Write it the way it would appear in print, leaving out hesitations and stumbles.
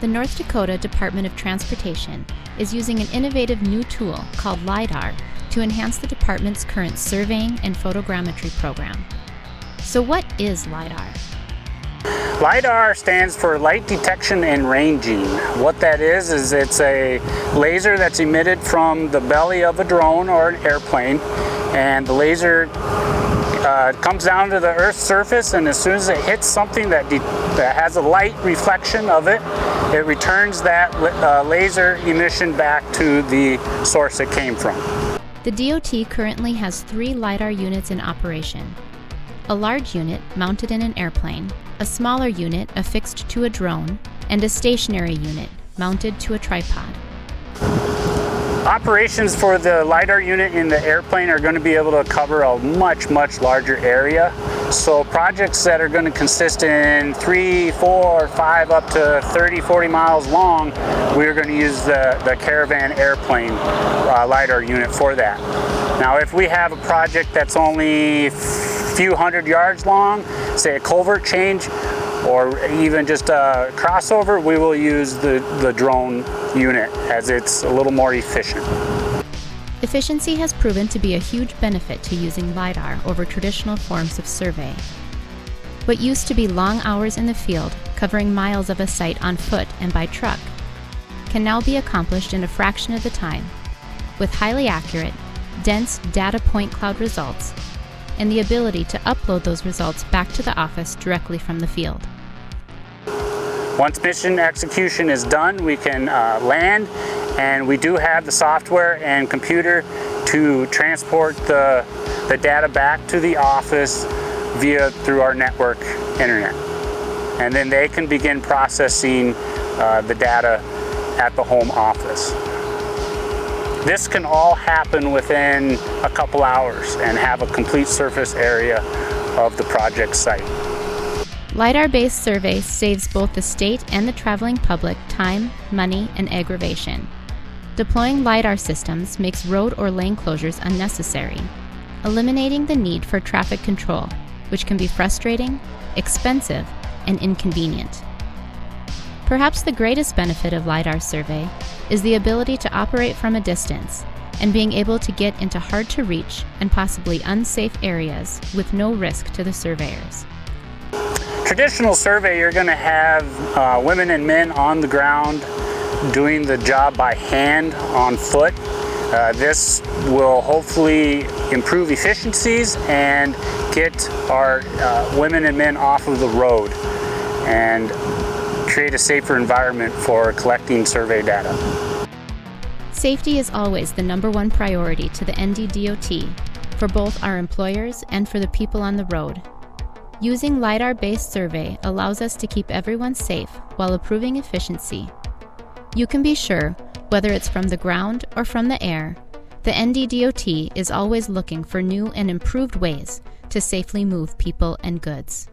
The North Dakota Department of Transportation is using an innovative new tool called LiDAR to enhance the department's current surveying and photogrammetry program. So what is LiDAR? LiDAR stands for Light Detection and Ranging. What that is it's a laser that's emitted from the belly of a drone or an airplane, and the laser comes down to the Earth's surface, and as soon as it hits something that has a light reflection of it, it returns that laser emission back to the source it came from. The DOT currently has 3 LiDAR units in operation. A large unit mounted in an airplane, a smaller unit affixed to a drone, and a stationary unit mounted to a tripod. Operations for the LiDAR unit in the airplane are going to be able to cover a much larger area. So projects that are going to consist in 3, 4, 5, up to 30, 40 miles long, we're going to use the Caravan airplane LiDAR unit for that. Now if we have a project that's only a few hundred yards long, say a culvert change, or even just a crossover, we will use the drone unit as it's a little more efficient. Efficiency has proven to be a huge benefit to using LiDAR over traditional forms of survey. What used to be long hours in the field, covering miles of a site on foot and by truck, can now be accomplished in a fraction of the time, with highly accurate, dense data point cloud results, and the ability to upload those results back to the office directly from the field. Once mission execution is done, we can land, and we do have the software and computer to transport the data back to the office through our network internet. And then they can begin processing the data at the home office. This can all happen within a couple hours and have a complete surface area of the project site. LiDAR-based survey saves both the state and the traveling public time, money, and aggravation. Deploying LiDAR systems makes road or lane closures unnecessary, eliminating the need for traffic control, which can be frustrating, expensive, and inconvenient. Perhaps the greatest benefit of LiDAR survey is the ability to operate from a distance and being able to get into hard-to-reach and possibly unsafe areas with no risk to the surveyors. Traditional survey, you're going to have women and men on the ground doing the job by hand, on foot. This will hopefully improve efficiencies and get our women and men off of the road and create a safer environment for collecting survey data. Safety is always the #1 priority to the NDDOT for both our employers and for the people on the road. Using LiDAR-based survey allows us to keep everyone safe while improving efficiency. You can be sure, whether it's from the ground or from the air, the NDDOT is always looking for new and improved ways to safely move people and goods.